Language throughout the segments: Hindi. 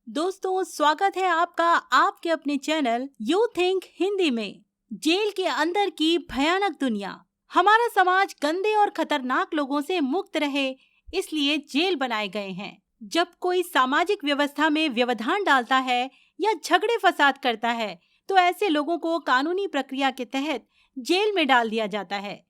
दोस्तों, स्वागत है आपका आपके अपने चैनल यू थिंक हिंदी में। जेल के अंदर की भयानक दुनिया। हमारा समाज गंदे और खतरनाक लोगों से मुक्त रहे, इसलिए जेल बनाए गए हैं। जब कोई सामाजिक व्यवस्था में व्यवधान डालता है या झगड़े फसाद करता है, तो ऐसे लोगों को कानूनी प्रक्रिया के तहत जेल में डाल दिया जाता है।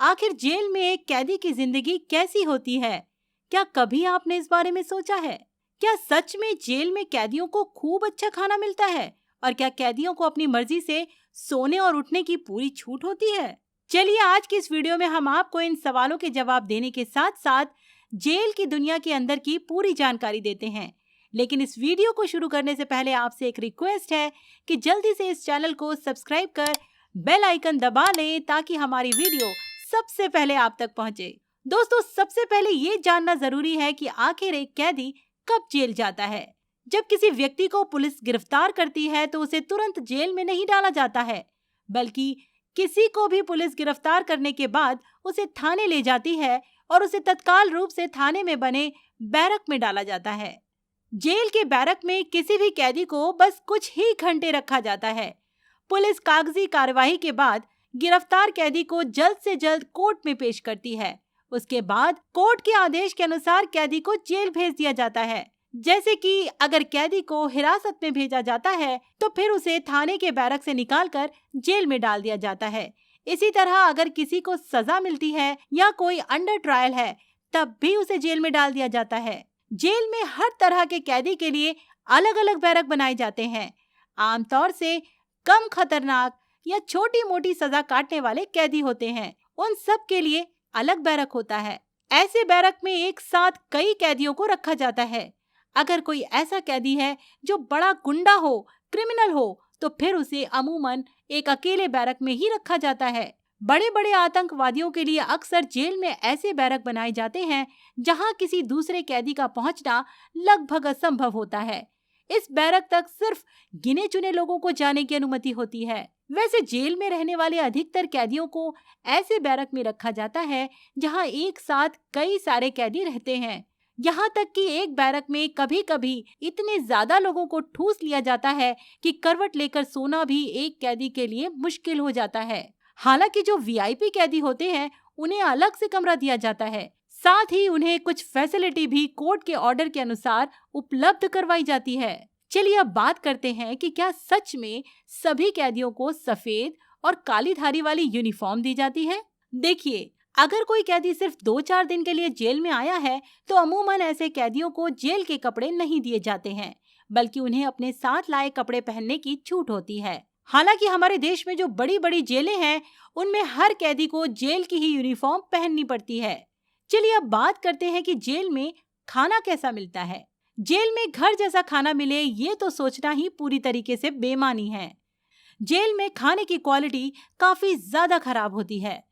आखिर जेल में एक कैदी की जिंदगी कैसी होती है? क्या कभी आपने इस बारे में सोचा है? क्या सच में जेल में कैदियों को खूब अच्छा खाना मिलता है? और क्या कैदियों को अपनी मर्जी से सोने और उठने की पूरी छूट होती है? चलिए आज की इस वीडियो में हम आपको इन सवालों के जवाब देने के साथ साथ जेल की दुनिया के अंदर की पूरी जानकारी देते हैं। लेकिन इस वीडियो को शुरू करने से पहले आपसे एक रिक्वेस्ट है कि जल्दी से इस चैनल को सब्सक्राइब कर बेल आइकन दबा लें ताकि हमारी वीडियो सबसे पहले आप तक पहुंचे। दोस्तों, सबसे पहले ये जानना जरूरी है कि आखिर एक कैदी कब जेल जाता है। जब किसी व्यक्ति को पुलिस गिरफ्तार करती है तो उसे तुरंत जेल में नहीं डाला जाता है, बल्कि किसी को भी पुलिस गिरफ्तार करने के बाद उसे थाने ले जाती है और उसे तत्काल रूप से थाने में बने बैरक में डाला जाता है। जेल के बैरक में किसी भी कैदी को बस कुछ ही घंटे रखा जाता है। पुलिस कागजी कार्यवाही के बाद गिरफ्तार कैदी को जल्द से जल्द कोर्ट में पेश करती है। उसके बाद कोर्ट के आदेश के अनुसार कैदी को जेल भेज दिया जाता है। जैसे कि अगर कैदी को हिरासत में भेजा जाता है तो फिर उसे थाने के बैरक से निकालकर जेल में डाल दिया जाता है। इसी तरह अगर किसी को सजा मिलती है या कोई अंडर ट्रायल है तब भी उसे जेल में डाल दिया जाता है। जेल में हर तरह के कैदी के लिए अलग अलग बैरक बनाए जाते हैं। आमतौर से कम खतरनाक या छोटी मोटी सजा काटने वाले कैदी होते हैं, उन सब के लिए अलग बैरक होता है। ऐसे बैरक में एक साथ कई कैदियों को रखा जाता है। अगर कोई ऐसा कैदी है जो बड़ा गुंडा हो, क्रिमिनल हो, तो फिर उसे अमूमन एक अकेले बैरक में ही रखा जाता है। बड़े बड़े आतंकवादियों के लिए अक्सर जेल में ऐसे बैरक बनाए जाते हैं जहां किसी दूसरे कैदी का पहुंचना लगभग असंभव होता है। इस बैरक तक सिर्फ गिने चुने लोगों को जाने की अनुमति होती है। वैसे जेल में रहने वाले अधिकतर कैदियों को ऐसे बैरक में रखा जाता है जहां एक साथ कई सारे कैदी रहते हैं। यहाँ तक कि एक बैरक में कभी कभी इतने ज्यादा लोगों को ठूस लिया जाता है कि करवट लेकर सोना भी एक कैदी के लिए मुश्किल हो जाता है। हालांकि जो वीआईपी कैदी होते हैं उन्हें अलग से कमरा दिया जाता है, साथ ही उन्हें कुछ फैसिलिटी भी कोर्ट के ऑर्डर के अनुसार उपलब्ध करवाई जाती है। चलिए अब बात करते हैं कि क्या सच में सभी कैदियों को सफेद और काली धारी वाली यूनिफॉर्म दी जाती है। देखिए, अगर कोई कैदी सिर्फ 2-4 दिन के लिए जेल में आया है तो अमूमन ऐसे कैदियों को जेल के कपड़े नहीं दिए जाते हैं, बल्कि उन्हें अपने साथ लाए कपड़े पहनने की छूट होती है। हालांकि हमारे देश में जो बड़ी बड़ी जेलें हैं उनमें हर कैदी को जेल की ही यूनिफॉर्म पहननी पड़ती है। चलिए अब बात करते हैं कि जेल में खाना कैसा मिलता है। जेल में घर जैसा खाना मिले ये तो सोचना ही पूरी तरीके से बेमानी है। जेल में खाने की क्वालिटी काफी ज्यादा खराब होती है।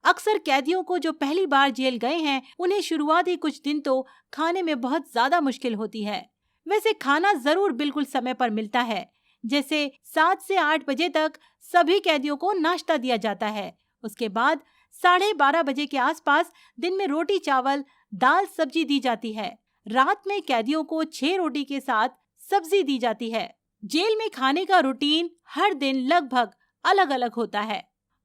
अक्सर कैदियों को जो पहली बार जेल गए हैं उन्हें शुरुआती कुछ दिन तो खाने में बहुत ज्यादा मुश्किल होती है। वैसे खाना जरूर बिल्कुल समय पर मिलता है। जैसे 7 से 8 बजे तक सभी कैदियों को नाश्ता दिया जाता है। उसके बाद 12:30 बजे के आसपास दिन में रोटी चावल दाल सब्जी दी जाती है। रात में कैदियों को 6 रोटी के साथ सब्जी दी जाती है। जेल में खाने का रूटीन हर दिन लगभग अलग अलग होता है।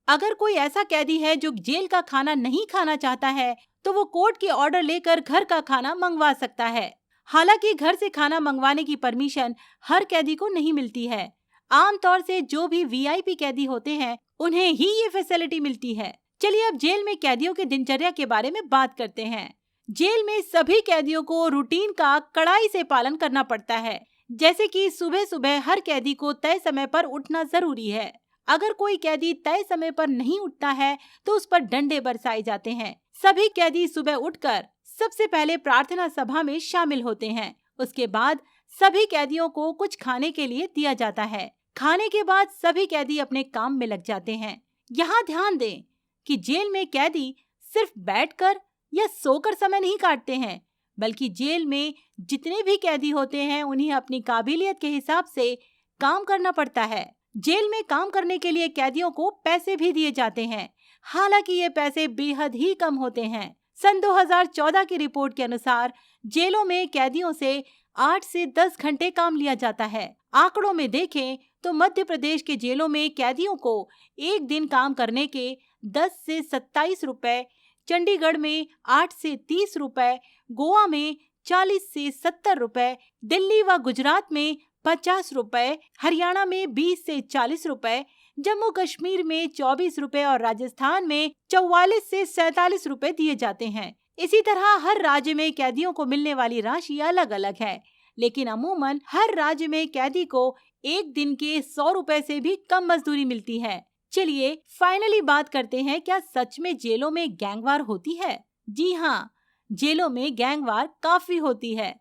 अगर कोई ऐसा कैदी है जो जेल का खाना नहीं खाना चाहता है तो वो कोर्ट के ऑर्डर लेकर घर का खाना मंगवा सकता है। हालांकि घर से खाना मंगवाने की परमिशन हर कैदी को नहीं मिलती है। आमतौर से जो भी वीआईपी कैदी होते हैं उन्हें ही ये फैसिलिटी मिलती है। चलिए अब जेल में कैदियों की दिनचर्या के बारे में बात करते हैं। जेल में सभी कैदियों को रूटीन का कड़ाई से पालन करना पड़ता है। जैसे कि सुबह सुबह हर कैदी को तय समय पर उठना जरूरी है। अगर कोई कैदी तय समय पर नहीं उठता है तो उस पर डंडे बरसाए जाते हैं। सभी कैदी सुबह उठकर सबसे पहले प्रार्थना सभा में शामिल होते हैं। उसके बाद सभी कैदियों को कुछ खाने के लिए दिया जाता है। खाने के बाद सभी कैदी अपने काम में लग जाते हैं। यहाँ ध्यान दें कि जेल में कैदी सिर्फ बैठकर या सोकर समय नहीं काटते हैं, बल्कि जेल में जितने भी कैदी होते हैं उन्हें अपनी काबिलियत के हिसाब से काम करना पड़ता है। जेल में काम करने के लिए कैदियों को पैसे भी दिए जाते हैं। हालांकि ये पैसे बेहद ही कम होते हैं। सन 2014 की रिपोर्ट के अनुसार जेलों में कैदियों से 8 से 10 घंटे काम लिया जाता है। आंकड़ों में देखें तो मध्य प्रदेश के जेलों में कैदियों को एक दिन काम करने के 10 से 27 रुपए, चंडीगढ़ में 8 से 30 रुपए, गोवा में 40 से 70 रुपए, दिल्ली व गुजरात में 50 रुपए, हरियाणा में 20 से 40 रुपए, जम्मू कश्मीर में 24 रुपए और राजस्थान में 44 से 47 रुपए दिए जाते हैं। इसी तरह हर राज्य में कैदियों को मिलने वाली राशि अलग अलग है, लेकिन अमूमन हर राज्य में कैदी को एक दिन के 100 रुपए से भी कम मजदूरी मिलती है। चलिए फाइनली बात करते हैं, क्या सच में जेलों में गैंगवार होती है? जी हाँ, जेलों में गैंगवार काफी होती है।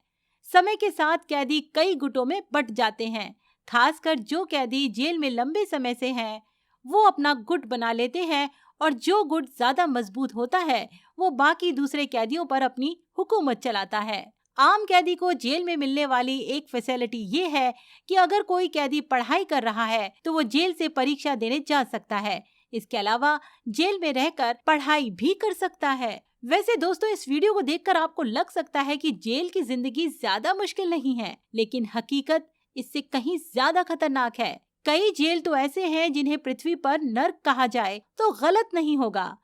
समय के साथ कैदी कई गुटों में बंट जाते हैं। खासकर जो कैदी जेल में लंबे समय से हैं, वो अपना गुट बना लेते हैं और जो गुट ज्यादा मजबूत होता है वो बाकी दूसरे कैदियों पर अपनी हुकूमत चलाता है। आम कैदी को जेल में मिलने वाली एक फैसिलिटी ये है कि अगर कोई कैदी पढ़ाई कर रहा है तो वो जेल से परीक्षा देने जा सकता है। इसके अलावा जेल में रहकर पढ़ाई भी कर सकता है। वैसे दोस्तों, इस वीडियो को देखकर आपको लग सकता है कि जेल की जिंदगी ज्यादा मुश्किल नहीं है, लेकिन हकीकत इससे कहीं ज्यादा खतरनाक है। कई जेल तो ऐसे हैं जिन्हें पृथ्वी पर नर्क कहा जाए तो गलत नहीं होगा।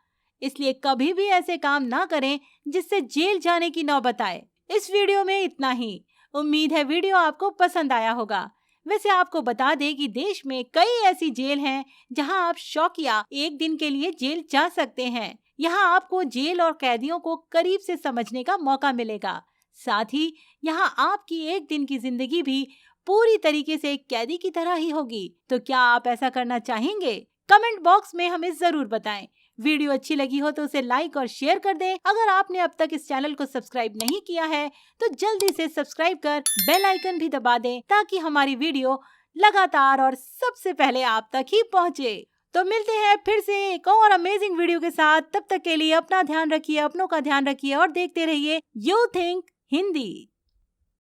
इसलिए कभी भी ऐसे काम ना करें जिससे जेल जाने की नौबत आए। इस वीडियो में इतना ही। उम्मीद है वीडियो आपको पसंद आया होगा। वैसे आपको बता दें कि देश में कई ऐसी जेल हैं जहां आप शौकिया एक दिन के लिए जेल जा सकते हैं। यहाँ आपको जेल और कैदियों को करीब से समझने का मौका मिलेगा। साथ ही यहाँ आपकी एक दिन की जिंदगी भी पूरी तरीके से एक कैदी की तरह ही होगी। तो क्या आप ऐसा करना चाहेंगे? कमेंट बॉक्स में हमें जरूर बताएं। वीडियो अच्छी लगी हो तो उसे लाइक और शेयर कर दें। अगर आपने अब तक इस चैनल को सब्सक्राइब नहीं किया है तो जल्दी से सब्सक्राइब कर बेल आइकन भी दबा दें ताकि हमारी वीडियो लगातार और सबसे पहले आप तक ही पहुंचे। तो मिलते हैं फिर से एक और अमेजिंग वीडियो के साथ। तब तक के लिए अपना ध्यान रखिए, अपनों का ध्यान रखिए और देखते रहिए यू थिंक हिंदी।